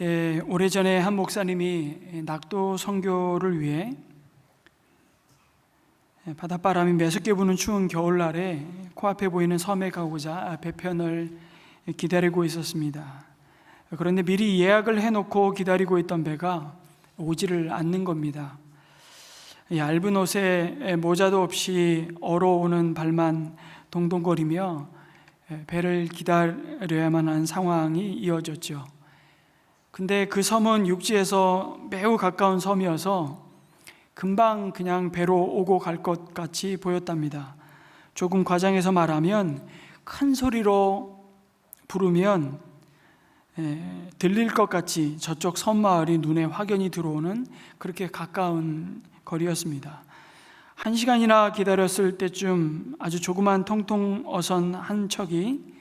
오래전에 한 목사님이 낙도 선교를 위해 바닷바람이 매섭게 부는 추운 겨울날에 코앞에 보이는 섬에 가고자 배편을 기다리고 있었습니다. 그런데 미리 예약을 해놓고 기다리고 있던 배가 오지를 않는 겁니다. 얇은 옷에 모자도 없이 얼어오는 발만 동동거리며 배를 기다려야만 하는 상황이 이어졌죠. 근데 그 섬은 육지에서 매우 가까운 섬이어서 금방 그냥 배로 오고 갈 것 같이 보였답니다. 조금 과장해서 말하면 큰 소리로 부르면 들릴 것 같이 저쪽 섬마을이 눈에 확연히 들어오는 그렇게 가까운 거리였습니다. 1시간이나 기다렸을 때쯤 아주 조그만 통통 어선 한 척이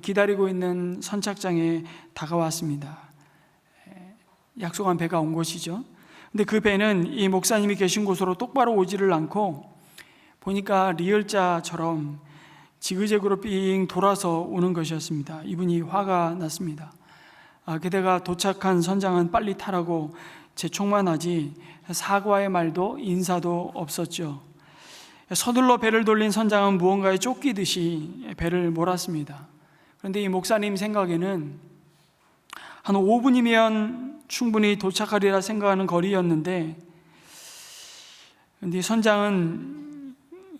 기다리고 있는 선착장에 다가왔습니다. 약속한 배가 온 것이죠. 근데 그 배는 이 목사님이 계신 곳으로 똑바로 오지를 않고 보니까 리을자처럼 지그재그로 삥 돌아서 오는 것이었습니다. 이분이 화가 났습니다. 게다가 도착한 선장은 빨리 타라고 재촉만 하지 사과의 말도 인사도 없었죠. 서둘러 배를 돌린 선장은 무언가에 쫓기듯이 배를 몰았습니다. 그런데 이 목사님 생각에는 한 5분이면 충분히 도착하리라 생각하는 거리였는데, 근데 선장은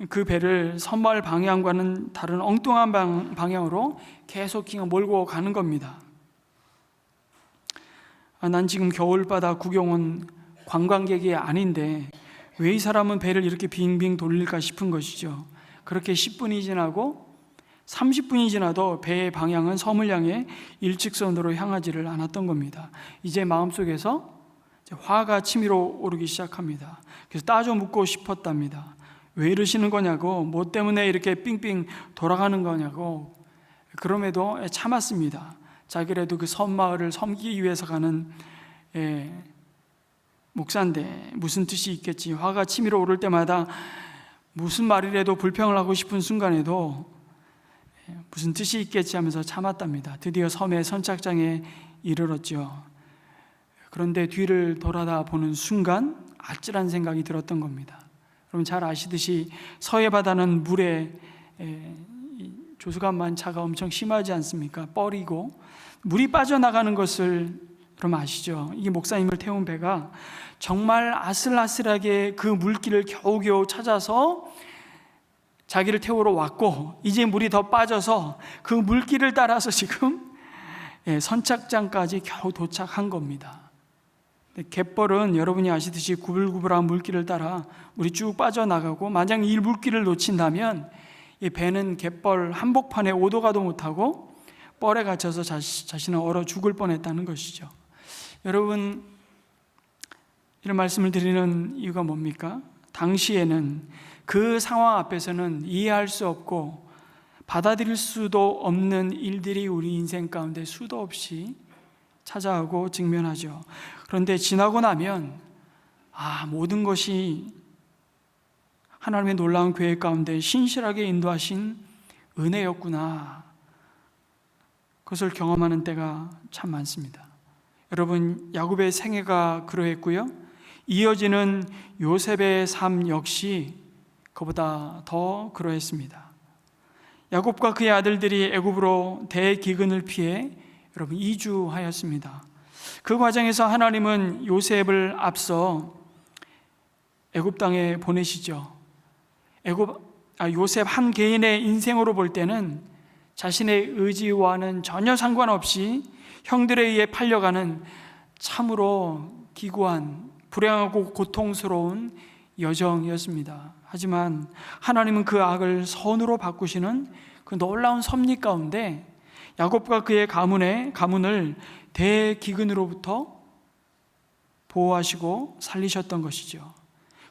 그 배를 섬마을 방향과는 다른 엉뚱한 방향으로 계속 그냥 몰고 가는 겁니다. 난 지금 겨울바다 구경 온 관광객이 아닌데 왜 이 사람은 배를 이렇게 빙빙 돌릴까 싶은 것이죠. 그렇게 10분이 지나고 30분이 지나도 배의 방향은 섬을 향해 일직선으로 향하지를 않았던 겁니다. 이제 마음속에서 화가 치밀어 오르기 시작합니다. 그래서 따져 묻고 싶었답니다. 왜 이러시는 거냐고, 뭐 때문에 이렇게 삥삥 돌아가는 거냐고. 그럼에도 참았습니다. 자기라도 그 섬마을을 섬기기 위해서 가는 목사인데 무슨 뜻이 있겠지. 화가 치밀어 오를 때마다 무슨 말이라도 불평을 하고 싶은 순간에도 무슨 뜻이 있겠지 하면서 참았답니다. 드디어 섬의 선착장에 이르렀죠. 그런데 뒤를 돌아다 보는 순간 아찔한 생각이 들었던 겁니다. 여러분 잘 아시듯이 서해 바다는 물에 조수간만차가 엄청 심하지 않습니까? 뻘이고 물이 빠져나가는 것을 여러분 아시죠? 이 목사님을 태운 배가 정말 아슬아슬하게 그 물길을 겨우겨우 찾아서 자기를 태우러 왔고, 이제 물이 더 빠져서 그 물길을 따라서 지금 선착장까지 겨우 도착한 겁니다. 갯벌은 여러분이 아시듯이 구불구불한 물길을 따라 물이 쭉 빠져나가고, 만약 이 물길을 놓친다면 이 배는 갯벌 한복판에 오도 가도 못하고 뻘에 갇혀서 자신은 얼어 죽을 뻔했다는 것이죠. 여러분, 이런 말씀을 드리는 이유가 뭡니까? 당시에는 그 상황 앞에서는 이해할 수 없고 받아들일 수도 없는 일들이 우리 인생 가운데 수도 없이 찾아오고 직면하죠. 그런데 지나고 나면 모든 것이 하나님의 놀라운 계획 가운데 신실하게 인도하신 은혜였구나, 그것을 경험하는 때가 참 많습니다. 여러분, 야곱의 생애가 그러했고요, 이어지는 요셉의 삶 역시 그보다 더 그러했습니다. 야곱과 그의 아들들이 애굽으로 대기근을 피해 여러분 이주하였습니다. 그 과정에서 하나님은 요셉을 앞서 애굽 땅에 보내시죠. 요셉 한 개인의 인생으로 볼 때는 자신의 의지와는 전혀 상관없이 형들에 의해 팔려가는 참으로 기구한, 불행하고 고통스러운 여정이었습니다. 하지만 하나님은 그 악을 선으로 바꾸시는 그 놀라운 섭리 가운데 야곱과 그의 가문을 대기근으로부터 보호하시고 살리셨던 것이죠.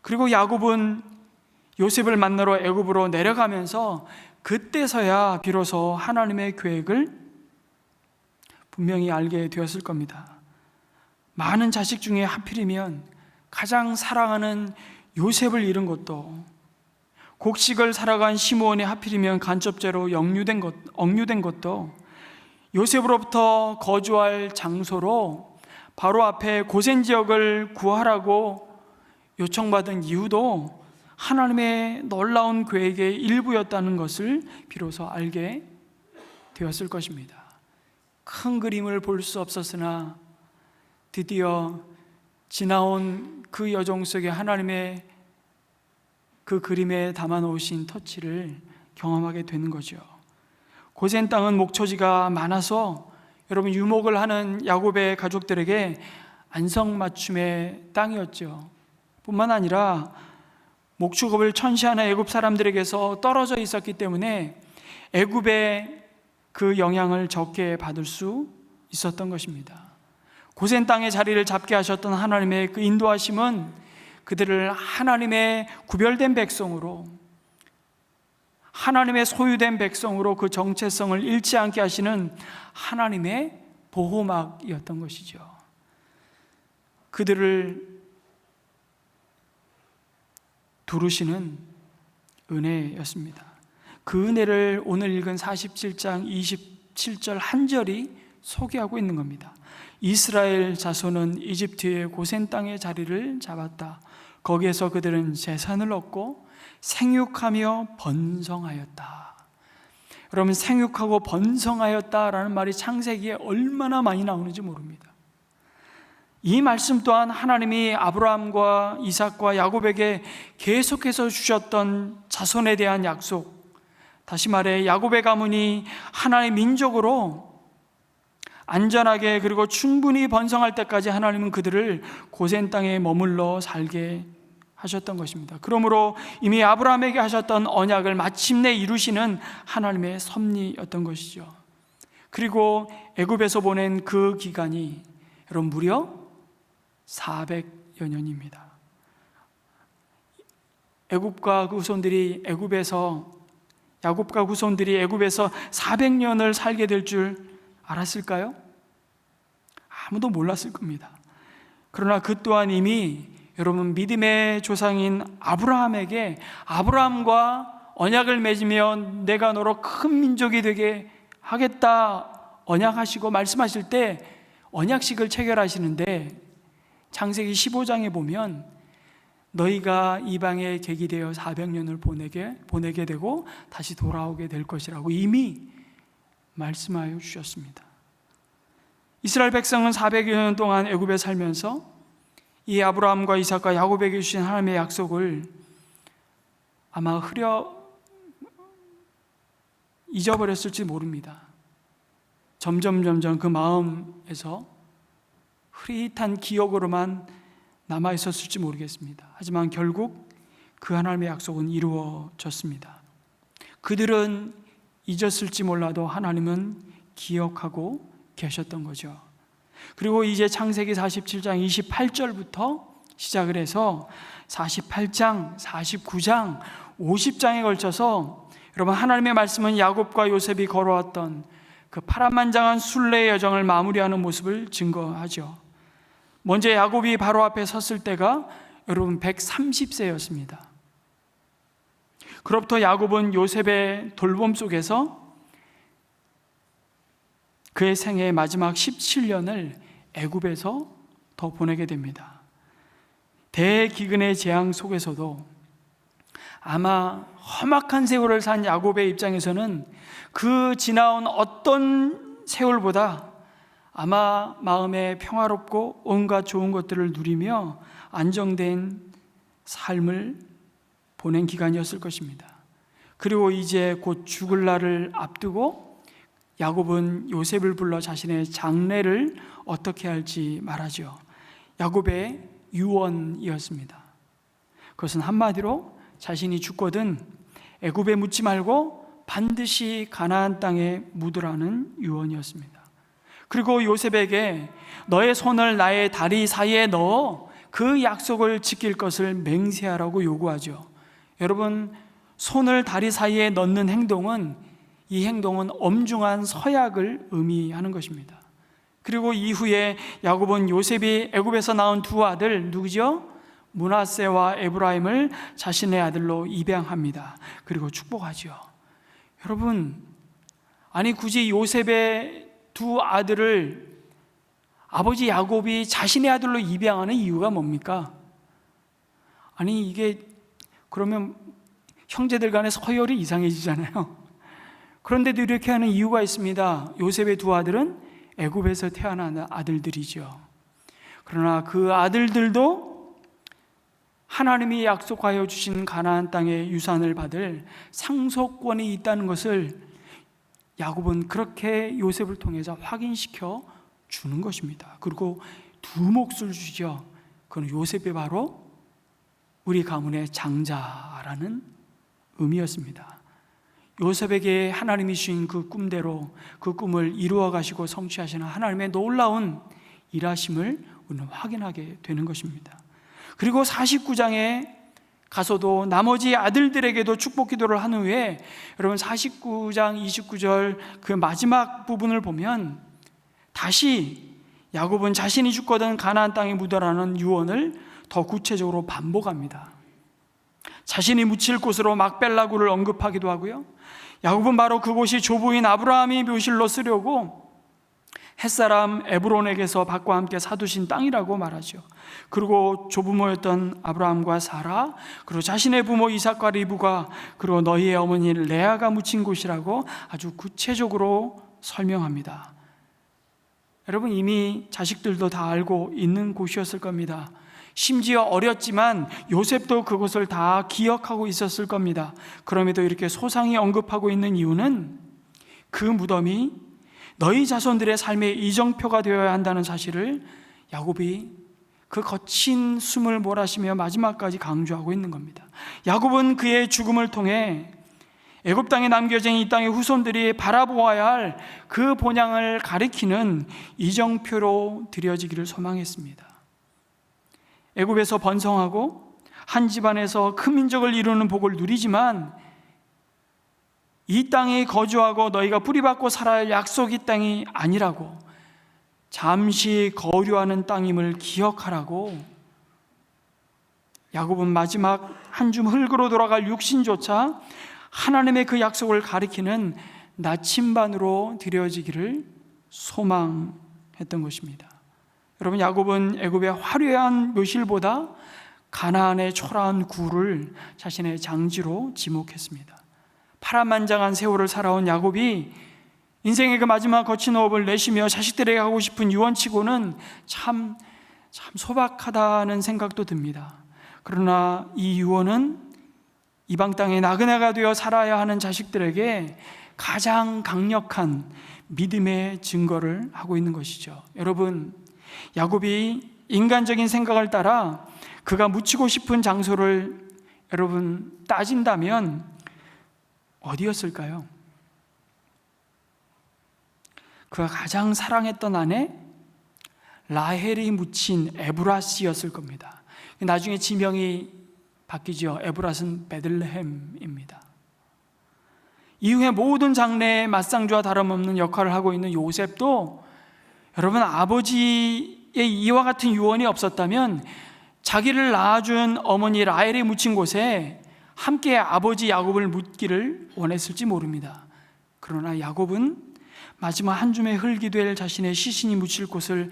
그리고 야곱은 요셉을 만나러 애굽으로 내려가면서 그때서야 비로소 하나님의 계획을 분명히 알게 되었을 겁니다. 많은 자식 중에 하필이면 가장 사랑하는 요셉을 잃은 것도, 곡식을 살아간 시므온이 하필이면 간첩죄로 억류된 것도, 요셉으로부터 거주할 장소로 바로 앞에 고센 지역을 구하라고 요청받은 이유도 하나님의 놀라운 계획의 일부였다는 것을 비로소 알게 되었을 것입니다. 큰 그림을 볼 수 없었으나 드디어 지나온 그 여정 속에 하나님의 그 그림에 담아 놓으신 터치를 경험하게 되는 거죠. 고센 땅은 목초지가 많아서 여러분 유목을 하는 야곱의 가족들에게 안성맞춤의 땅이었죠. 뿐만 아니라 목축업을 천시하는 애굽 사람들에게서 떨어져 있었기 때문에 애굽의 그 영향을 적게 받을 수 있었던 것입니다. 고센 땅의 자리를 잡게 하셨던 하나님의 그 인도하심은 그들을 하나님의 구별된 백성으로, 하나님의 소유된 백성으로 그 정체성을 잃지 않게 하시는 하나님의 보호막이었던 것이죠. 그들을 두르시는 은혜였습니다. 그 은혜를 오늘 읽은 47장 27절 한 절이 소개하고 있는 겁니다. 이스라엘 자손은 이집트의 고센 땅의 자리를 잡았다. 거기에서 그들은 재산을 얻고 생육하며 번성하였다. 여러분, 생육하고 번성하였다라는 말이 창세기에 얼마나 많이 나오는지 모릅니다. 이 말씀 또한 하나님이 아브라함과 이삭과 야곱에게 계속해서 주셨던 자손에 대한 약속, 다시 말해 야곱의 가문이 하나의 민족으로 안전하게 그리고 충분히 번성할 때까지 하나님은 그들을 고센 땅에 머물러 살게 하셨던 것입니다. 그러므로 이미 아브라함에게 하셨던 언약을 마침내 이루시는 하나님의 섭리였던 것이죠. 그리고 애굽에서 보낸 그 기간이 여러분 무려 400여 년입니다. 야곱과 후손들이 애굽에서 400년을 살게 될 줄 알았을까요? 아무도 몰랐을 겁니다. 그러나 그 또한 이미 여러분 믿음의 조상인 아브라함에게 아브라함과 언약을 맺으며 내가 너로 큰 민족이 되게 하겠다 언약하시고 말씀하실 때 언약식을 체결하시는데 창세기 15장에 보면 너희가 이방에 객이 되어 400년을 보내게 되고 다시 돌아오게 될 것이라고 이미 말씀하여 주셨습니다. 이스라엘 백성은 400여 년 동안 애굽에 살면서 이 아브라함과 이삭과 야곱에게 주신 하나님의 약속을 아마 잊어버렸을지 모릅니다. 점점 그 마음에서 흐릿한 기억으로만 남아 있었을지 모르겠습니다. 하지만 결국 그 하나님의 약속은 이루어졌습니다. 그들은 잊었을지 몰라도 하나님은 기억하고 계셨던 거죠. 그리고 이제 창세기 47장 28절부터 시작을 해서 48장, 49장, 50장에 걸쳐서 여러분 하나님의 말씀은 야곱과 요셉이 걸어왔던 그 파란만장한 순례의 여정을 마무리하는 모습을 증거하죠. 먼저 야곱이 바로 앞에 섰을 때가 여러분 130세였습니다. 그로부터 야곱은 요셉의 돌봄 속에서 그의 생애의 마지막 17년을 애굽에서 더 보내게 됩니다. 대기근의 재앙 속에서도 아마 험악한 세월을 산 야곱의 입장에서는 그 지나온 어떤 세월보다 아마 마음에 평화롭고 온갖 좋은 것들을 누리며 안정된 삶을 보낸 기간이었을 것입니다. 그리고 이제 곧 죽을 날을 앞두고 야곱은 요셉을 불러 자신의 장례를 어떻게 할지 말하죠. 야곱의 유언이었습니다. 그것은 한마디로 자신이 죽거든 애굽에 묻지 말고 반드시 가나안 땅에 묻으라는 유언이었습니다. 그리고 요셉에게 너의 손을 나의 다리 사이에 넣어 그 약속을 지킬 것을 맹세하라고 요구하죠. 여러분, 손을 다리 사이에 넣는 행동은 이 행동은 엄중한 서약을 의미하는 것입니다. 그리고 이후에 야곱은 요셉이 애굽에서 낳은 두 아들 누구죠? 므낫세와 에브라임을 자신의 아들로 입양합니다. 그리고 축복하죠. 여러분, 아니 굳이 요셉의 두 아들을 아버지 야곱이 자신의 아들로 입양하는 이유가 뭡니까? 아니 이게 그러면 형제들 간의 서열이 이상해지잖아요. 그런데도 이렇게 하는 이유가 있습니다. 요셉의 두 아들은 애굽에서 태어난 아들들이죠. 그러나 그 아들들도 하나님이 약속하여 주신 가나안 땅의 유산을 받을 상속권이 있다는 것을 야곱은 그렇게 요셉을 통해서 확인시켜 주는 것입니다. 그리고 두 몫을 주죠. 그건 요셉이 바로 우리 가문의 장자라는 의미였습니다. 요셉에게 하나님이 주신 그 꿈대로 그 꿈을 이루어 가시고 성취하시는 하나님의 놀라운 일하심을 우리는 확인하게 되는 것입니다. 그리고 49장에 가서도 나머지 아들들에게도 축복 기도를 한 후에 여러분 49장 29절 그 마지막 부분을 보면 다시 야곱은 자신이 죽거든 가나안 땅에 묻어라는 유언을 더 구체적으로 반복합니다. 자신이 묻힐 곳으로 막벨라구를 언급하기도 하고요. 야곱은 바로 그곳이 조부인 아브라함이 묘실로 쓰려고 햇사람 에브론에게서 밭과 함께 사두신 땅이라고 말하죠. 그리고 조부모였던 아브라함과 사라, 그리고 자신의 부모 이삭과 리브가, 그리고 너희의 어머니 레아가 묻힌 곳이라고 아주 구체적으로 설명합니다. 여러분 이미 자식들도 다 알고 있는 곳이었을 겁니다. 심지어 어렸지만 요셉도 그것을 다 기억하고 있었을 겁니다. 그럼에도 이렇게 소상히 언급하고 있는 이유는 그 무덤이 너희 자손들의 삶의 이정표가 되어야 한다는 사실을 야곱이 그 거친 숨을 몰아쉬며 마지막까지 강조하고 있는 겁니다. 야곱은 그의 죽음을 통해 애굽 땅에 남겨진 이 땅의 후손들이 바라보아야 할 그 본향을 가리키는 이정표로 드려지기를 소망했습니다. 애굽에서 번성하고 한 집안에서 큰 민족을 이루는 복을 누리지만 이 땅에 거주하고 너희가 뿌리박고 살아야 할 약속의 땅이 아니라고, 잠시 거류하는 땅임을 기억하라고 야곱은 마지막 한 줌 흙으로 돌아갈 육신조차 하나님의 그 약속을 가리키는 나침반으로 드려지기를 소망했던 것입니다. 여러분 야곱은 애굽의 화려한 묘실보다 가나안의 초라한 구를 자신의 장지로 지목했습니다. 파란만장한 세월을 살아온 야곱이 인생의 그 마지막 거친 호흡을 내쉬며 자식들에게 하고 싶은 유언치고는 참 소박하다는 생각도 듭니다. 그러나 이 유언은 이방 땅에 나그네가 되어 살아야 하는 자식들에게 가장 강력한 믿음의 증거를 하고 있는 것이죠. 여러분, 야곱이 인간적인 생각을 따라 그가 묻히고 싶은 장소를 여러분 따진다면 어디였을까요? 그가 가장 사랑했던 아내 라헬이 묻힌 에브라스였을 겁니다. 나중에 지명이 바뀌죠. 에브라스는 베들레헴입니다. 이후에 모든 장래의 맞상주와 다름없는 역할을 하고 있는 요셉도 여러분 아버지의 이와 같은 유언이 없었다면 자기를 낳아준 어머니 라헬이 묻힌 곳에 함께 아버지 야곱을 묻기를 원했을지 모릅니다. 그러나 야곱은 마지막 한 줌의 흙이 될 자신의 시신이 묻힐 곳을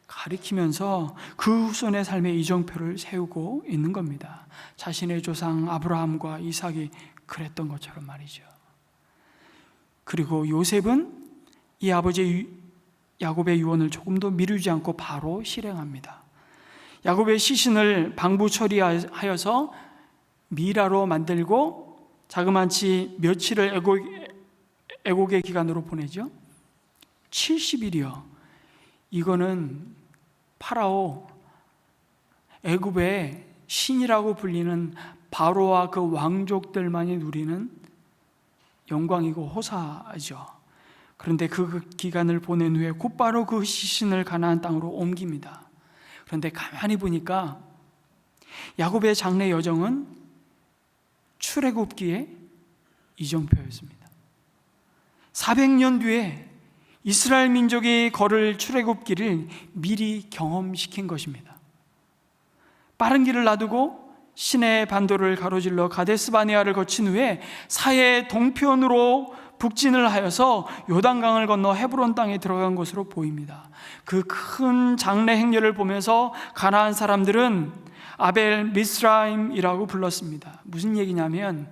가리키면서 그 후손의 삶의 이정표를 세우고 있는 겁니다. 자신의 조상 아브라함과 이삭이 그랬던 것처럼 말이죠. 그리고 요셉은 이 아버지 야곱의 유언을 조금도 미루지 않고 바로 실행합니다. 야곱의 시신을 방부 처리하여서 미라로 만들고 자그마치 며칠을 애곡의 기간으로 보내죠. 70일이요. 이거는 파라오, 애굽의 신이라고 불리는 바로와 그 왕족들만이 누리는 영광이고 호사죠. 그런데 그 기간을 보낸 후에 곧바로 그 시신을 가나안 땅으로 옮깁니다. 그런데 가만히 보니까 야곱의 장래 여정은 출애굽기의 이정표였습니다. 400년 뒤에 이스라엘 민족이 걸을 출애굽기를 미리 경험시킨 것입니다. 빠른 길을 놔두고 시내 반도를 가로질러 가데스 바네아를 거친 후에 사해 동편으로 북진을 하여서 요단강을 건너 헤브론 땅에 들어간 것으로 보입니다. 그 큰 장래 행렬을 보면서 가나안 사람들은 아벨 미스라임이라고 불렀습니다. 무슨 얘기냐면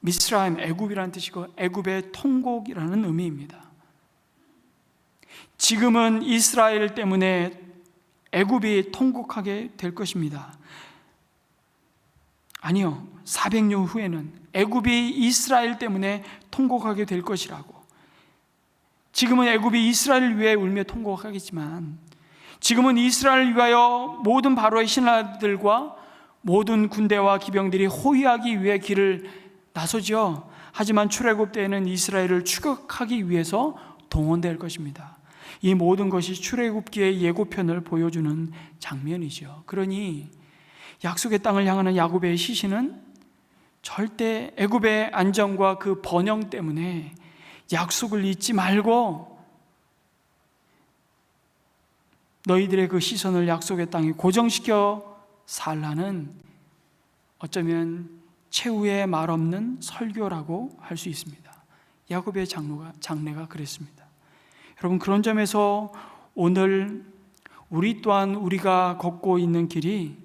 미스라임, 애굽이라는 뜻이고 애굽의 통곡이라는 의미입니다. 지금은 이스라엘 때문에 애굽이 통곡하게 될 것입니다. 아니요, 400년 후에는 애굽이 이스라엘 때문에 통곡하게 될 것이라고. 지금은 애굽이 이스라엘을 위해 울며 통곡하겠지만 지금은 이스라엘을 위하여 모든 바로의 신하들과 모든 군대와 기병들이 호위하기 위해 길을 나서죠. 하지만 출애굽 때에는 이스라엘을 추격하기 위해서 동원될 것입니다. 이 모든 것이 출애굽기의 예고편을 보여주는 장면이죠. 그러니 약속의 땅을 향하는 야곱의 시신은 절대 애굽의 안정과 그 번영 때문에 약속을 잊지 말고 너희들의 그 시선을 약속의 땅에 고정시켜 살라는 어쩌면 최후의 말없는 설교라고 할 수 있습니다. 야곱의 장래가 그랬습니다. 여러분, 그런 점에서 오늘 우리 또한 우리가 걷고 있는 길이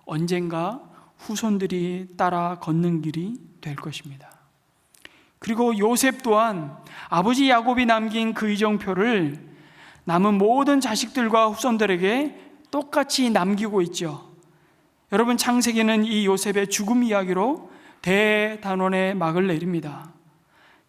언젠가 후손들이 따라 걷는 길이 될 것입니다. 그리고 요셉 또한 아버지 야곱이 남긴 그 이정표를 남은 모든 자식들과 후손들에게 똑같이 남기고 있죠. 여러분, 창세기는 이 요셉의 죽음 이야기로 대단원의 막을 내립니다.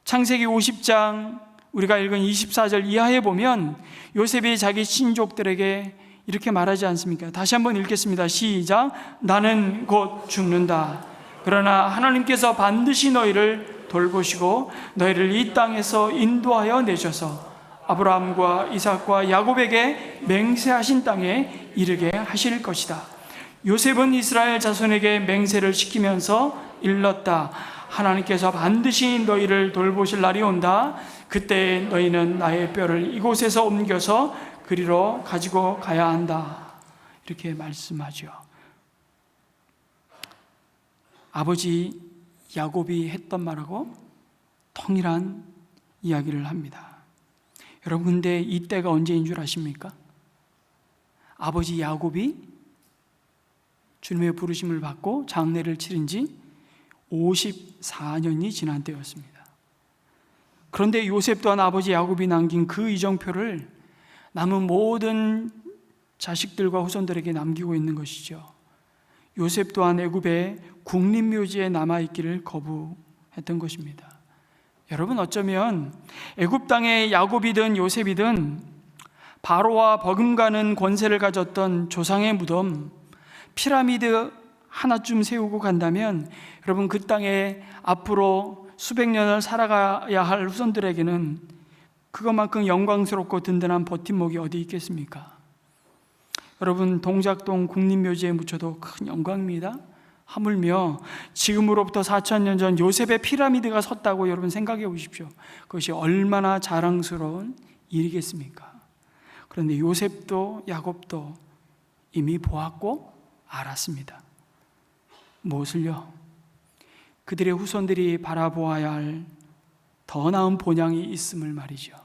창세기 50장 우리가 읽은 24절 이하에 보면 요셉이 자기 친족들에게 이렇게 말하지 않습니까? 다시 한번 읽겠습니다. 시작. 나는 곧 죽는다. 그러나 하나님께서 반드시 너희를 돌보시고 너희를 이 땅에서 인도하여 내셔서 아브라함과 이삭과 야곱에게 맹세하신 땅에 이르게 하실 것이다. 요셉은 이스라엘 자손에게 맹세를 시키면서 일렀다. 하나님께서 반드시 너희를 돌보실 날이 온다. 그때 너희는 나의 뼈를 이곳에서 옮겨서 그리로 가지고 가야 한다. 이렇게 말씀하죠. 아버지 야곱이 했던 말하고 동일한 이야기를 합니다. 여러분, 근데 이때가 언제인 줄 아십니까? 아버지 야곱이 주님의 부르심을 받고 장례를 치른 지 54년이 지난 때였습니다. 그런데 요셉 또한 아버지 야곱이 남긴 그 이정표를 남은 모든 자식들과 후손들에게 남기고 있는 것이죠. 요셉 또한 애굽의 국립묘지에 남아있기를 거부했던 것입니다. 여러분, 어쩌면 애굽 땅의 야곱이든 요셉이든 바로와 버금가는 권세를 가졌던 조상의 무덤 피라미드 하나쯤 세우고 간다면 여러분, 그 땅에 앞으로 수백 년을 살아가야 할 후손들에게는 그것만큼 영광스럽고 든든한 버팀목이 어디 있겠습니까? 여러분, 동작동 국립묘지에 묻혀도 큰 영광입니다. 하물며 지금으로부터 4,000년 전 요셉의 피라미드가 섰다고 여러분 생각해 보십시오. 그것이 얼마나 자랑스러운 일이겠습니까? 그런데 요셉도 야곱도 이미 보았고 알았습니다. 무엇을요? 그들의 후손들이 바라보아야 할 더 나은 본향이 있음을 말이죠.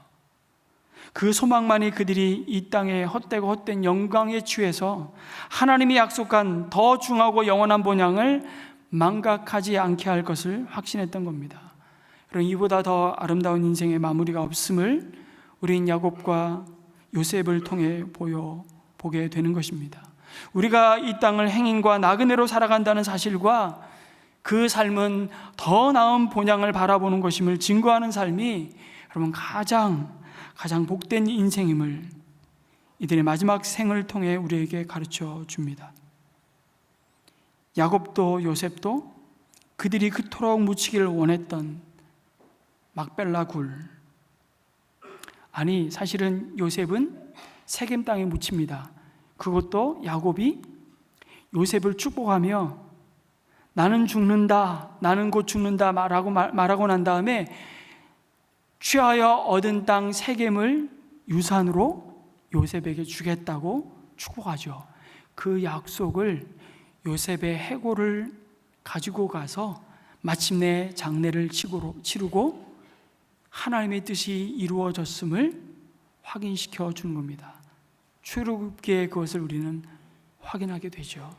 그 소망만이 그들이 이 땅에 헛되고 헛된 영광에 취해서 하나님이 약속한 더 중하고 영원한 본향을 망각하지 않게 할 것을 확신했던 겁니다. 그럼 이보다 더 아름다운 인생의 마무리가 없음을 우린 야곱과 요셉을 통해 보게 되는 것입니다. 우리가 이 땅을 행인과 나그네로 살아간다는 사실과 그 삶은 더 나은 본향을 바라보는 것임을 증거하는 삶이 여러분 가장 복된 인생임을 이들의 마지막 생을 통해 우리에게 가르쳐 줍니다. 야곱도 요셉도 그들이 그토록 묻히기를 원했던 막벨라 굴, 아니 사실은 요셉은 세겜 땅에 묻힙니다. 그것도 야곱이 요셉을 축복하며 나는 죽는다, 나는 곧 죽는다 말하고 난 다음에 취하여 얻은 땅 세겜을 유산으로 요셉에게 주겠다고 축복하죠. 그 약속을 요셉의 해골을 가지고 가서 마침내 장례를 치르고 하나님의 뜻이 이루어졌음을 확인시켜 주는 겁니다. 출애굽기에 그것을 우리는 확인하게 되죠.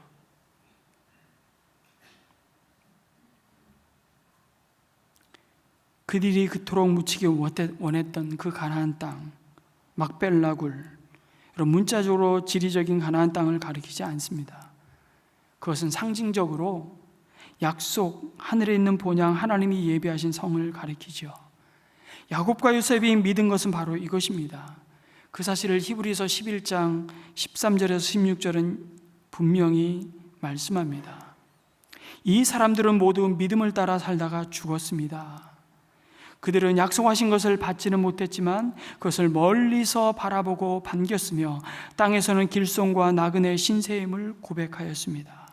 그들이 그토록 묻히기 원했던 그 가나안 땅, 막벨라굴, 이런 문자적으로 지리적인 가나안 땅을 가리키지 않습니다. 그것은 상징적으로 약속, 하늘에 있는 본향 하나님이 예비하신 성을 가리키죠. 야곱과 요셉이 믿은 것은 바로 이것입니다. 그 사실을 히브리서 11장 13절에서 16절은 분명히 말씀합니다. 이 사람들은 모두 믿음을 따라 살다가 죽었습니다. 그들은 약속하신 것을 받지는 못했지만 그것을 멀리서 바라보고 반겼으며 땅에서는 길손과 나그네의 신세임을 고백하였습니다.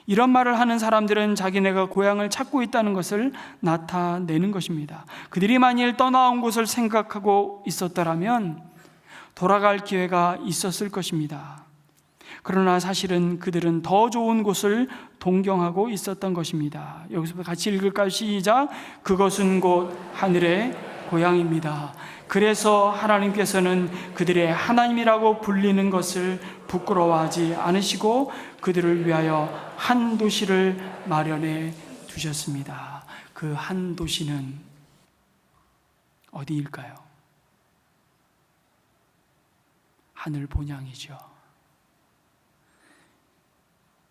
이런 말을 하는 사람들은 자기네가 고향을 찾고 있다는 것을 나타내는 것입니다. 그들이 만일 떠나온 곳을 생각하고 있었더라면 돌아갈 기회가 있었을 것입니다. 그러나 사실은 그들은 더 좋은 곳을 동경하고 있었던 것입니다. 여기서 같이 읽을까요? 시작. 그것은 곧 하늘의 고향입니다. 그래서 하나님께서는 그들의 하나님이라고 불리는 것을 부끄러워하지 않으시고 그들을 위하여 한 도시를 마련해 두셨습니다. 그 한 도시는 어디일까요? 하늘 본향이죠.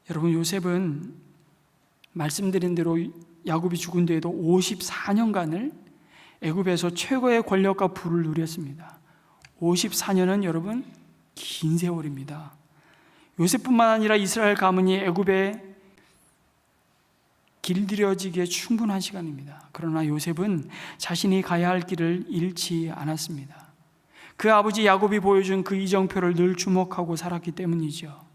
여러분, 요셉은 말씀드린 대로 야곱이 죽은 뒤에도 54년간을 애굽에서 최고의 권력과 부를 누렸습니다. 54년은 여러분 긴 세월입니다. 요셉뿐만 아니라 이스라엘 가문이 애굽에 길들여지기에 충분한 시간입니다. 그러나 요셉은 자신이 가야 할 길을 잃지 않았습니다. 그 아버지 야곱이 보여준 그 이정표를 늘 주목하고 살았기 때문이죠.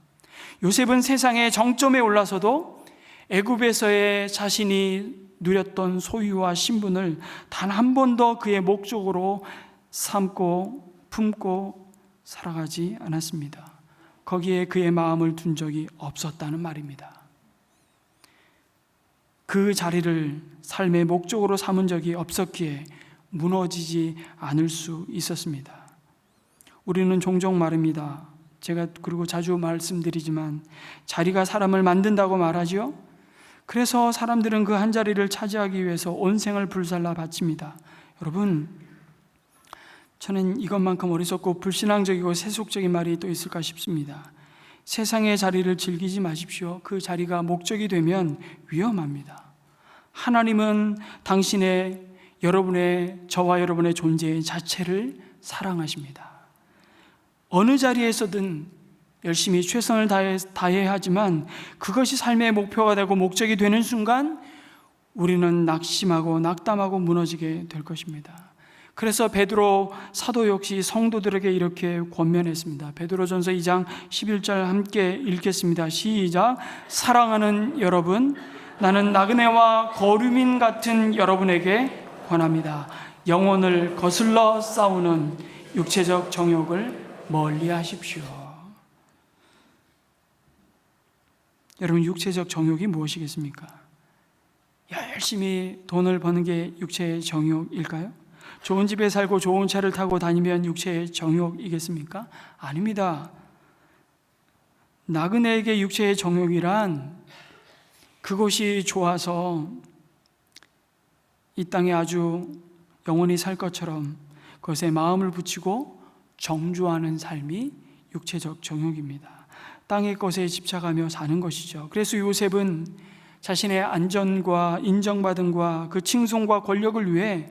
요셉은 세상의 정점에 올라서도 애굽에서의 자신이 누렸던 소유와 신분을 단 한 번도 그의 목적으로 삼고 품고 살아가지 않았습니다. 거기에 그의 마음을 둔 적이 없었다는 말입니다. 그 자리를 삶의 목적으로 삼은 적이 없었기에 무너지지 않을 수 있었습니다. 우리는 종종 말합니다. 제가 그리고 자주 말씀드리지만 자리가 사람을 만든다고 말하죠. 그래서 사람들은 그 한 자리를 차지하기 위해서 온 생을 불살라 바칩니다. 여러분, 저는 이것만큼 어리석고 불신앙적이고 세속적인 말이 또 있을까 싶습니다. 세상의 자리를 즐기지 마십시오. 그 자리가 목적이 되면 위험합니다. 하나님은 저와 여러분의 존재 자체를 사랑하십니다. 어느 자리에서든 열심히 최선을 다해야 하지만 그것이 삶의 목표가 되고 목적이 되는 순간 우리는 낙심하고 낙담하고 무너지게 될 것입니다. 그래서 베드로 사도 역시 성도들에게 이렇게 권면했습니다. 베드로전서 2장 11절 함께 읽겠습니다. 시작. 사랑하는 여러분, 나는 나그네와 거류민 같은 여러분에게 권합니다. 영혼을 거슬러 싸우는 육체적 정욕을 멀리 하십시오. 여러분, 육체적 정욕이 무엇이겠습니까? 열심히 돈을 버는 게 육체의 정욕일까요? 좋은 집에 살고 좋은 차를 타고 다니면 육체의 정욕이겠습니까? 아닙니다. 나그네에게 육체의 정욕이란 그것이 좋아서 이 땅에 아주 영원히 살 것처럼 그것에 마음을 붙이고 정주하는 삶이 육체적 정욕입니다. 땅의 것에 집착하며 사는 것이죠. 그래서 요셉은 자신의 안전과 인정받음과 그 칭송과 권력을 위해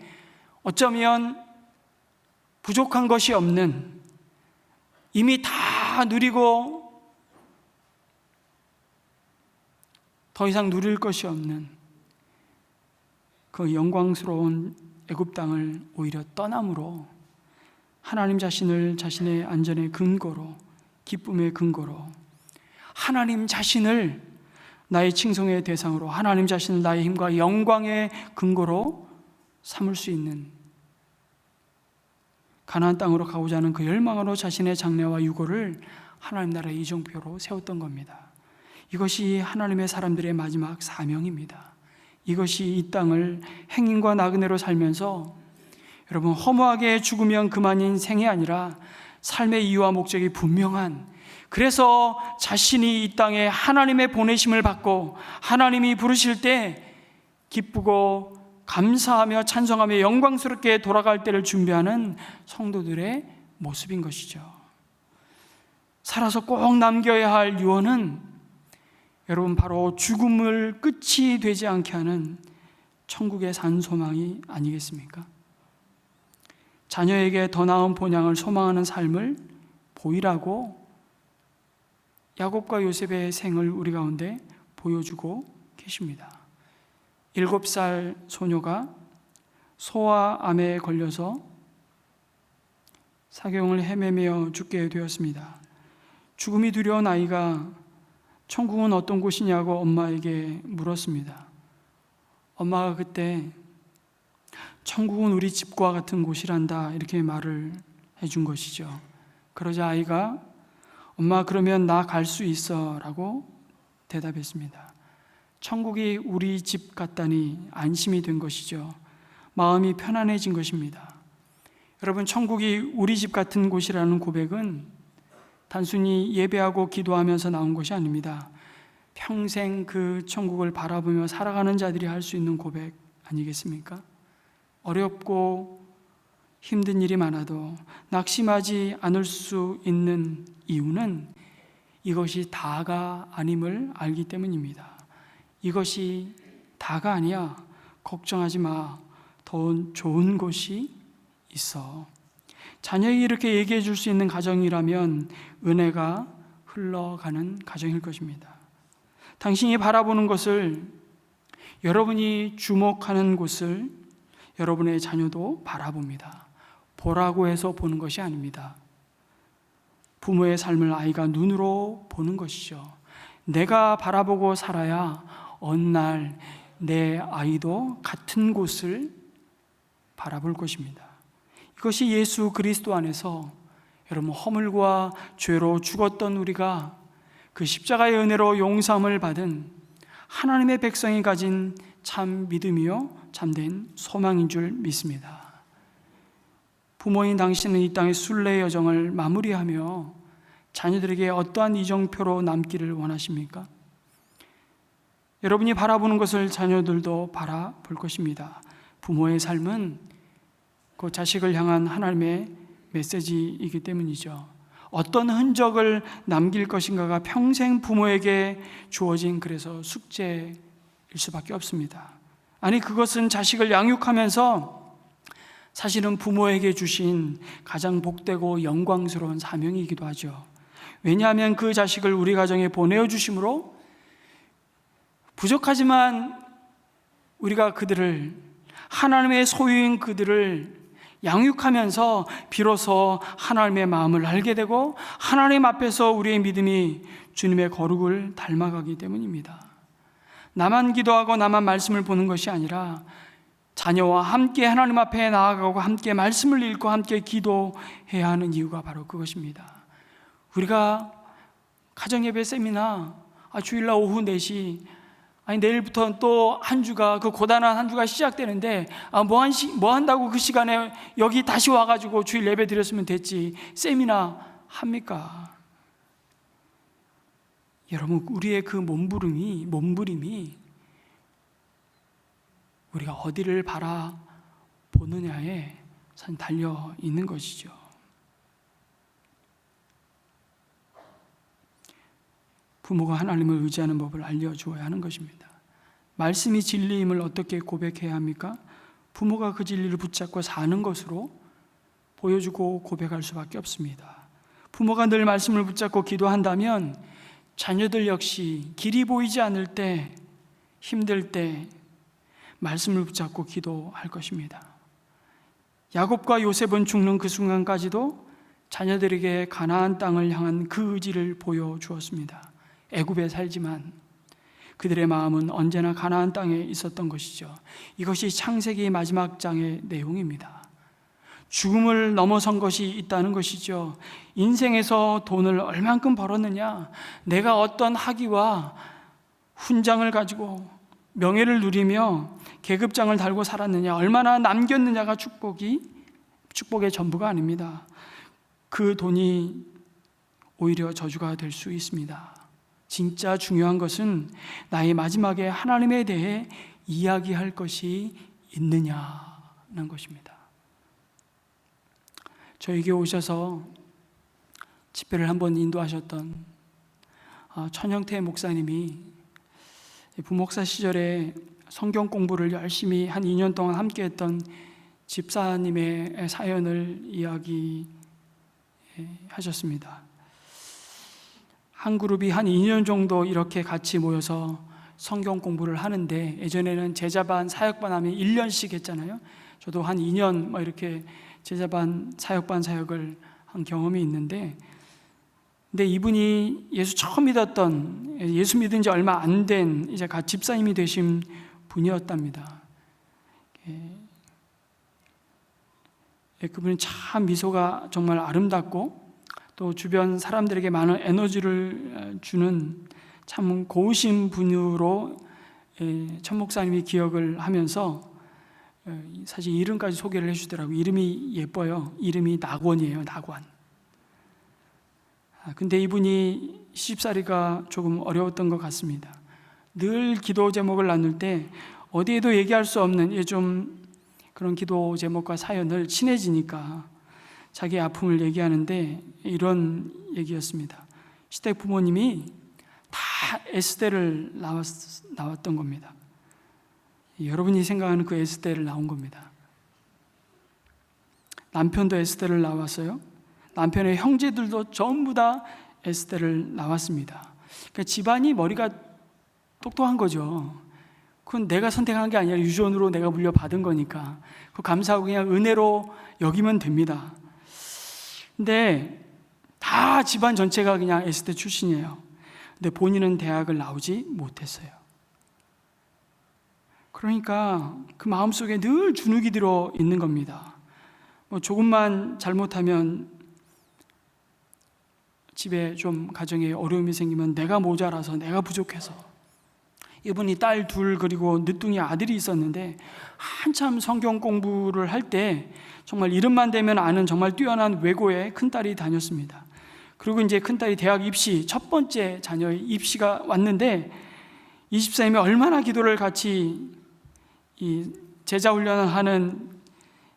어쩌면 부족한 것이 없는, 이미 다 누리고 더 이상 누릴 것이 없는 그 영광스러운 애굽 땅을 오히려 떠남으로 하나님 자신을 자신의 안전의 근거로, 기쁨의 근거로, 하나님 자신을 나의 칭송의 대상으로, 하나님 자신을 나의 힘과 영광의 근거로 삼을 수 있는, 가나안 땅으로 가고자 하는 그 열망으로 자신의 장래와 유고를 하나님 나라의 이정표로 세웠던 겁니다. 이것이 하나님의 사람들의 마지막 사명입니다. 이것이 이 땅을 행인과 나그네로 살면서 여러분, 허무하게 죽으면 그만인 생이 아니라 삶의 이유와 목적이 분명한, 그래서 자신이 이 땅에 하나님의 보내심을 받고 하나님이 부르실 때 기쁘고 감사하며 찬송하며 영광스럽게 돌아갈 때를 준비하는 성도들의 모습인 것이죠. 살아서 꼭 남겨야 할 유언은 여러분, 바로 죽음을 끝이 되지 않게 하는 천국의 산 소망이 아니겠습니까? 자녀에게 더 나은 본향을 소망하는 삶을 보이라고 야곱과 요셉의 생을 우리 가운데 보여주고 계십니다. 7살 소녀가 소와 암에 걸려서 사경을 헤매며 죽게 되었습니다. 죽음이 두려운 아이가 천국은 어떤 곳이냐고 엄마에게 물었습니다. 엄마가 그때 천국은 우리 집과 같은 곳이란다, 이렇게 말을 해준 것이죠. 그러자 아이가 엄마, 그러면 나 갈 수 있어 라고 대답했습니다. 천국이 우리 집 같다니 안심이 된 것이죠. 마음이 편안해진 것입니다. 여러분, 천국이 우리 집 같은 곳이라는 고백은 단순히 예배하고 기도하면서 나온 것이 아닙니다. 평생 그 천국을 바라보며 살아가는 자들이 할 수 있는 고백 아니겠습니까? 어렵고 힘든 일이 많아도 낙심하지 않을 수 있는 이유는 이것이 다가 아님을 알기 때문입니다. 이것이 다가 아니야. 걱정하지 마. 더 좋은 곳이 있어. 자녀에게 이렇게 얘기해 줄 수 있는 가정이라면 은혜가 흘러가는 가정일 것입니다. 당신이 바라보는 것을, 여러분이 주목하는 곳을 여러분의 자녀도 바라봅니다. 보라고 해서 보는 것이 아닙니다. 부모의 삶을 아이가 눈으로 보는 것이죠. 내가 바라보고 살아야 어느 날 내 아이도 같은 곳을 바라볼 것입니다. 이것이 예수 그리스도 안에서 여러분, 허물과 죄로 죽었던 우리가 그 십자가의 은혜로 용서함을 받은 하나님의 백성이 가진 참 믿음이요 참된 소망인 줄 믿습니다. 부모인 당신은 이 땅의 순례의 여정을 마무리하며 자녀들에게 어떠한 이정표로 남기를 원하십니까? 여러분이 바라보는 것을 자녀들도 바라볼 것입니다. 부모의 삶은 그 자식을 향한 하나님의 메시지이기 때문이죠. 어떤 흔적을 남길 것인가가 평생 부모에게 주어진, 그래서 숙제일 수밖에 없습니다. 아니, 그것은 자식을 양육하면서 사실은 부모에게 주신 가장 복되고 영광스러운 사명이기도 하죠. 왜냐하면 그 자식을 우리 가정에 보내주심으로 부족하지만 우리가 그들을, 하나님의 소유인 그들을 양육하면서 비로소 하나님의 마음을 알게 되고 하나님 앞에서 우리의 믿음이 주님의 거룩을 닮아가기 때문입니다. 나만 기도하고 나만 말씀을 보는 것이 아니라 자녀와 함께 하나님 앞에 나아가고 함께 말씀을 읽고 함께 기도해야 하는 이유가 바로 그것입니다. 우리가 가정예배 세미나, 주일날 오후 4시, 내일부터 또 한 주가, 그 고단한 한 주가 시작되는데 뭐 한다고 그 시간에 여기 다시 와가지고 주일 예배 드렸으면 됐지, 세미나 합니까? 여러분, 우리의 그 몸부림이 우리가 어디를 바라보느냐에 달려 있는 것이죠. 부모가 하나님을 의지하는 법을 알려주어야 하는 것입니다. 말씀이 진리임을 어떻게 고백해야 합니까? 부모가 그 진리를 붙잡고 사는 것으로 보여주고 고백할 수밖에 없습니다. 부모가 늘 말씀을 붙잡고 기도한다면 자녀들 역시 길이 보이지 않을 때, 힘들 때 말씀을 붙잡고 기도할 것입니다. 야곱과 요셉은 죽는 그 순간까지도 자녀들에게 가나안 땅을 향한 그 의지를 보여주었습니다. 애굽에 살지만 그들의 마음은 언제나 가나안 땅에 있었던 것이죠. 이것이 창세기 마지막 장의 내용입니다. 죽음을 넘어선 것이 있다는 것이죠. 인생에서 돈을 얼만큼 벌었느냐, 내가 어떤 학위와 훈장을 가지고 명예를 누리며 계급장을 달고 살았느냐, 얼마나 남겼느냐가 축복이 축복의 전부가 아닙니다. 그 돈이 오히려 저주가 될 수 있습니다. 진짜 중요한 것은 나의 마지막에 하나님에 대해 이야기할 것이 있느냐는 것입니다. 저에게 오셔서 집회를 한번 인도하셨던 천영태 목사님이 부목사 시절에 성경 공부를 열심히 한 2년 동안 함께했던 집사님의 사연을 이야기하셨습니다. 한 그룹이 한 2년 정도 이렇게 같이 모여서 성경 공부를 하는데, 예전에는 제자반, 사역반 하면 1년씩 했잖아요. 저도 한 2년 이렇게 제자반, 사역반 사역을 한 경험이 있는데, 근데 이분이 예수 처음 믿었던, 예수 믿은 지 얼마 안 된 이제 갓 집사님이 되신 분이었답니다. 그분은 참 미소가 정말 아름답고 또 주변 사람들에게 많은 에너지를 주는 참 고우신 분으로 천 목사님이 기억을 하면서 사실 이름까지 소개를 해주더라고요. 이름이 예뻐요. 이름이 낙원이에요. 낙원. 근데 이분이 시집살이가 조금 어려웠던 것 같습니다. 늘 기도 제목을 나눌 때 어디에도 얘기할 수 없는 좀 그런 기도 제목과 사연을 친해지니까 자기 아픔을 얘기하는데 이런 얘기였습니다. 시댁 부모님이 다 S대를 나왔던 겁니다. 여러분이 생각하는 그 S대를 나온 겁니다. 남편도 S대를 나왔어요. 남편의 형제들도 전부 다 S대를 나왔습니다. 그러니까 집안이 머리가 똑똑한 거죠. 그건 내가 선택한 게 아니라 유전으로 내가 물려받은 거니까 그 감사하고 그냥 은혜로 여기면 됩니다. 근데 다 집안 전체가 그냥 S대 출신이에요. 근데 본인은 대학을 나오지 못했어요. 그러니까 그 마음속에 늘 주눅이 들어 있는 겁니다. 조금만 잘못하면, 집에 좀 가정에 어려움이 생기면 내가 모자라서, 내가 부족해서. 이분이 딸 둘 그리고 늦둥이 아들이 있었는데 한참 성경 공부를 할 때 정말 이름만 대면 아는 정말 뛰어난 외고에 큰딸이 다녔습니다. 그리고 이제 큰딸이 대학 입시, 첫 번째 자녀의 입시가 왔는데 이 집사님이 얼마나 기도를 같이 이 제자 훈련을 하는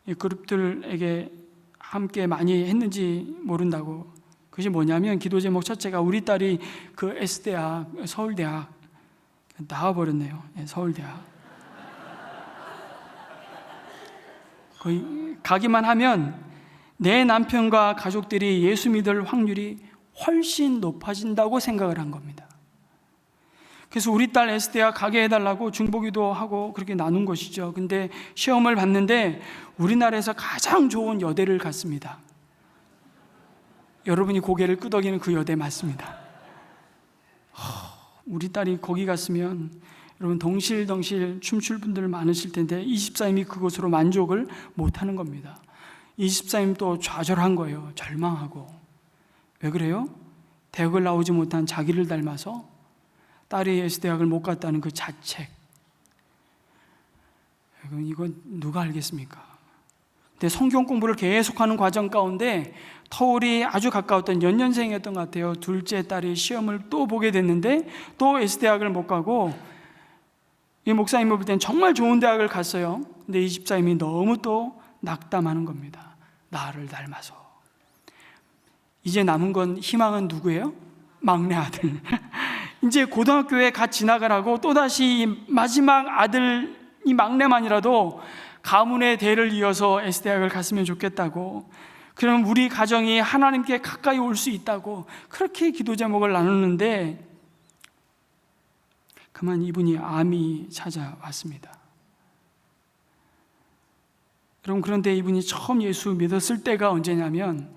이 그룹들에게 함께 많이 했는지 모른다고. 그것이 뭐냐면 기도 제목 첫째가 우리 딸이 그 S대학, 서울대학 나와버렸네요. 서울대학. 거의 가기만 하면 내 남편과 가족들이 예수 믿을 확률이 훨씬 높아진다고 생각을 한 겁니다. 그래서 우리 딸 S대학 가게 해달라고 중보기도 하고 그렇게 나눈 것이죠. 근데 시험을 봤는데 우리나라에서 가장 좋은 여대를 갔습니다. 여러분이 고개를 끄덕이는 그 여대 맞습니다. 우리 딸이 거기 갔으면 여러분 덩실덩실 춤출 분들 많으실 텐데 이 집사님이 그것으로 만족을 못하는 겁니다. 이 집사님 또 좌절한 거예요. 절망하고. 왜 그래요? 대학을 나오지 못한 자기를 닮아서 딸이 S대학을 못 갔다는 그 자책. 이건 누가 알겠습니까? 근데 성경 공부를 계속하는 과정 가운데 터울이 아주 가까웠던 연년생이었던 것 같아요. 둘째 딸이 시험을 또 보게 됐는데 또 S대학을 못 가고, 이 목사님을 볼 때는 정말 좋은 대학을 갔어요. 근데 이 집사님이 너무 또 낙담하는 겁니다. 나를 닮아서. 이제 남은 건 희망은 누구예요? 막내 아들. 이제 고등학교에 갓 지나가라고 또다시 이 마지막 아들, 이 막내만이라도 가문의 대를 이어서 S대학을 갔으면 좋겠다고, 그러면 우리 가정이 하나님께 가까이 올 수 있다고 그렇게 기도 제목을 나누는데 그만 이분이 암이 찾아왔습니다. 여러분, 그런데 이분이 처음 예수 믿었을 때가 언제냐면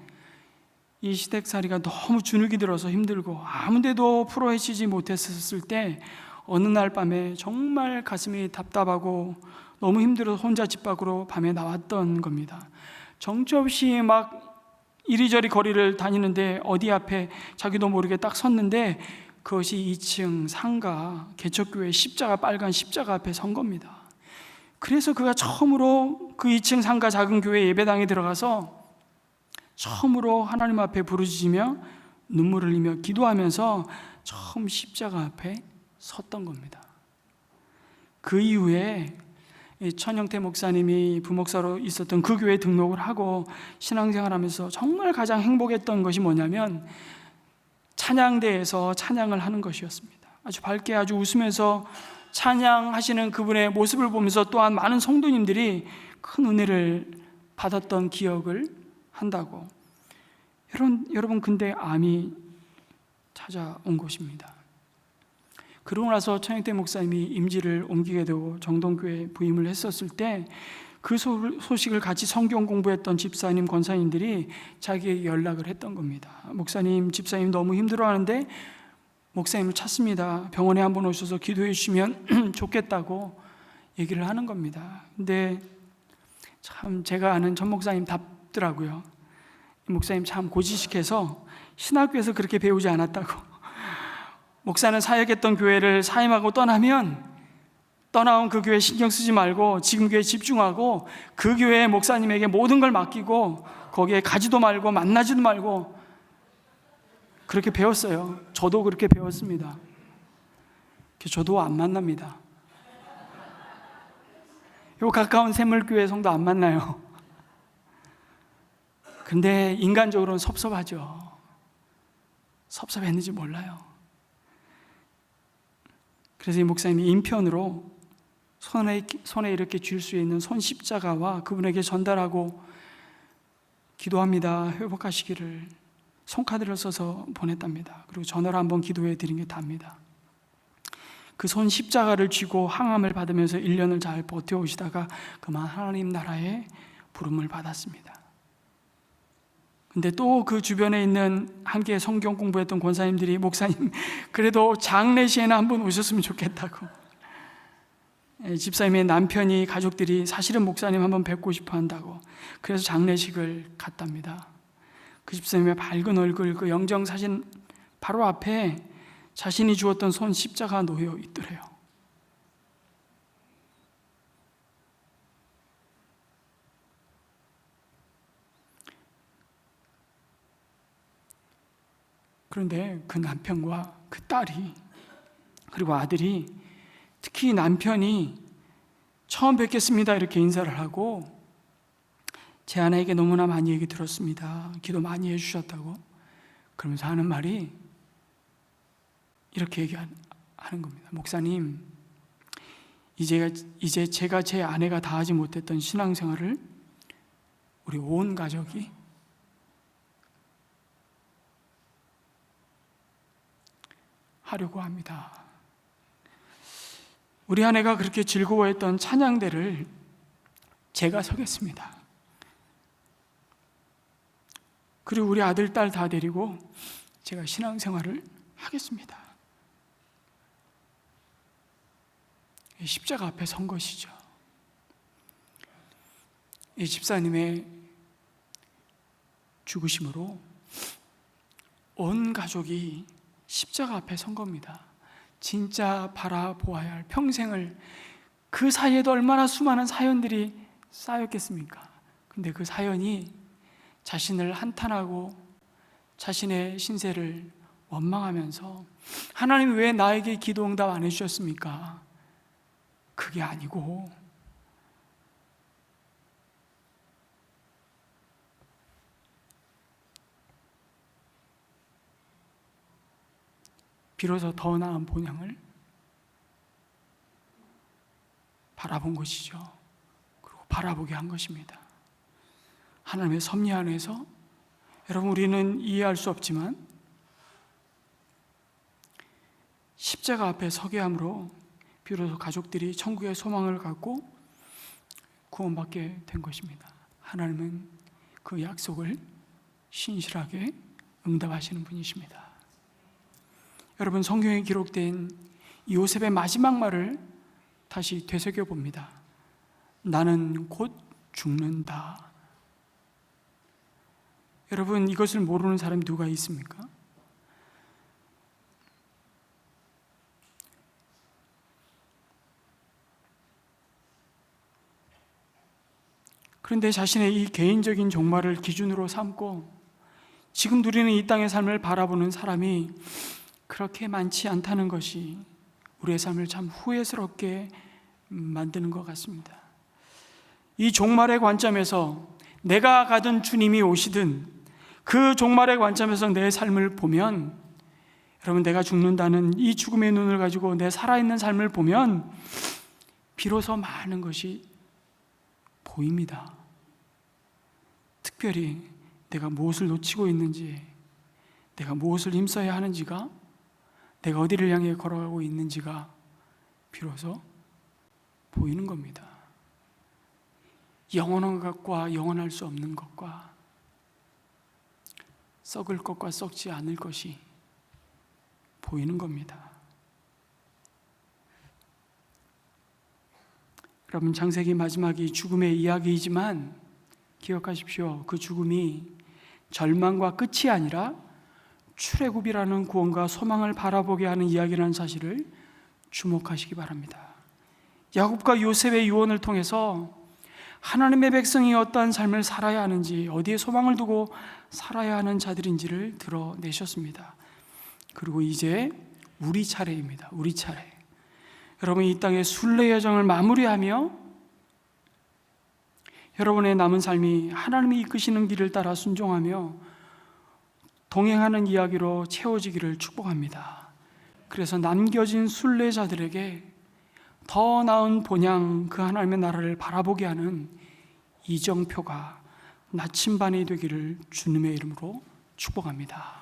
이 시댁살이가 너무 주눅이 들어서 힘들고 아무 데도 풀어헤치지 못했을 때 어느 날 밤에 정말 가슴이 답답하고 너무 힘들어서 혼자 집 밖으로 밤에 나왔던 겁니다. 정처없이 막 이리저리 거리를 다니는데 어디 앞에 자기도 모르게 딱 섰는데 그것이 2층 상가 개척교회 십자가, 빨간 십자가 앞에 선 겁니다. 그래서 그가 처음으로 그 2층 상가 작은 교회 예배당에 들어가서 처음으로 하나님 앞에 부르짖으며 눈물을 흘리며 기도하면서 처음 십자가 앞에 섰던 겁니다. 그 이후에 천영태 목사님이 부목사로 있었던 그 교회에 등록을 하고 신앙생활하면서 정말 가장 행복했던 것이 뭐냐면 찬양대에서 찬양을 하는 것이었습니다. 아주 밝게 아주 웃으면서 찬양하시는 그분의 모습을 보면서 또한 많은 성도님들이 큰 은혜를 받았던 기억을 한다고. 여러분 근데 암이 찾아온 것입니다. 그러고 나서 천영태 목사님이 임지를 옮기게 되고 정동교회에 부임을 했었을 때 그 소식을 같이 성경 공부했던 집사님, 권사님들이 자기에게 연락을 했던 겁니다. 목사님, 집사님 너무 힘들어하는데 목사님을 찾습니다. 병원에 한번 오셔서 기도해 주시면 좋겠다고 얘기를 하는 겁니다. 근데 참 제가 아는 전 목사님 답더라고요. 이 목사님 참 고지식해서 신학교에서 그렇게 배우지 않았다고. 목사는 사역했던 교회를 사임하고 떠나온 그 교회 신경 쓰지 말고 지금 교회에 집중하고 그 교회의 목사님에게 모든 걸 맡기고 거기에 가지도 말고 만나지도 말고 그렇게 배웠어요. 저도 그렇게 배웠습니다. 저도 안 만납니다. 요 가까운 샘물교회 성도 안 만나요. 근데 인간적으로는 섭섭하죠. 섭섭했는지 몰라요. 그래서 이 목사님이 인편으로 손에 이렇게 쥘 수 있는 손 십자가와 그분에게 전달하고 기도합니다. 회복하시기를 손카드를 써서 보냈답니다. 그리고 전화로 한번 기도해 드린 게 답니다. 그 손 십자가를 쥐고 항암을 받으면서 1년을 잘 버텨오시다가 그만 하나님 나라의 부름을 받았습니다. 근데 또 그 주변에 있는 함께 성경 공부했던 권사님들이 목사님 그래도 장례시에는 한번 오셨으면 좋겠다고. 집사님의 남편이 가족들이 사실은 목사님 한번 뵙고 싶어 한다고. 그래서 장례식을 갔답니다. 그 집사님의 밝은 얼굴, 그 영정사진 바로 앞에 자신이 주었던 손 십자가 놓여 있더래요. 그런데 그 남편과 그 딸이 그리고 아들이, 특히 남편이 처음 뵙겠습니다 이렇게 인사를 하고 제 아내에게 너무나 많이 얘기 들었습니다. 기도 많이 해주셨다고. 그러면서 하는 말이 이렇게 얘기하는 겁니다. 목사님, 이제 제가 제 아내가 다 하지 못했던 신앙생활을 우리 온 가족이 하려고 합니다. 우리 아내가 그렇게 즐거워했던 찬양대를 제가 서겠습니다. 그리고 우리 아들, 딸 다 데리고 제가 신앙생활을 하겠습니다. 십자가 앞에 선 것이죠. 이 집사님의 죽으심으로 온 가족이 십자가 앞에 선 겁니다. 진짜 바라보아야 할 평생을, 그 사이에도 얼마나 수많은 사연들이 쌓였겠습니까? 근데 그 사연이 자신을 한탄하고 자신의 신세를 원망하면서 하나님 왜 나에게 기도 응답 안 해주셨습니까? 그게 아니고 비로소 더 나은 본향을 바라본 것이죠. 그리고 바라보게 한 것입니다. 하나님의 섭리 안에서 여러분, 우리는 이해할 수 없지만 십자가 앞에 서게 함으로 비로소 가족들이 천국의 소망을 갖고 구원받게 된 것입니다. 하나님은 그 약속을 신실하게 응답하시는 분이십니다. 여러분, 성경에 기록된 요셉의 마지막 말을 다시 되새겨 봅니다. 나는 곧 죽는다. 여러분, 이것을 모르는 사람이 누가 있습니까? 그런데 자신의 이 개인적인 종말을 기준으로 삼고 지금 누리는 이 땅의 삶을 바라보는 사람이 그렇게 많지 않다는 것이 우리의 삶을 참 후회스럽게 만드는 것 같습니다. 이 종말의 관점에서 내가 가든 주님이 오시든 그 종말의 관점에서 내 삶을 보면, 여러분, 내가 죽는다는 이 죽음의 눈을 가지고 내 살아있는 삶을 보면 비로소 많은 것이 보입니다. 특별히 내가 무엇을 놓치고 있는지, 내가 무엇을 힘써야 하는지가, 내가 어디를 향해 걸어가고 있는지가 비로소 보이는 겁니다. 영원한 것과 영원할 수 없는 것과, 썩을 것과 썩지 않을 것이 보이는 겁니다. 여러분, 창세기 마지막이 죽음의 이야기이지만 기억하십시오. 그 죽음이 절망과 끝이 아니라 출애굽이라는 구원과 소망을 바라보게 하는 이야기라는 사실을 주목하시기 바랍니다. 야곱과 요셉의 유언을 통해서 하나님의 백성이 어떠한 삶을 살아야 하는지, 어디에 소망을 두고 살아야 하는 자들인지를 드러내셨습니다. 그리고 이제 우리 차례입니다. 우리 차례. 여러분, 이 땅의 순례 여정을 마무리하며 여러분의 남은 삶이 하나님이 이끄시는 길을 따라 순종하며 동행하는 이야기로 채워지기를 축복합니다. 그래서 남겨진 순례자들에게 더 나은 본향, 그 하나님의 나라를 바라보게 하는 이정표가 나침반이 되기를 주님의 이름으로 축복합니다.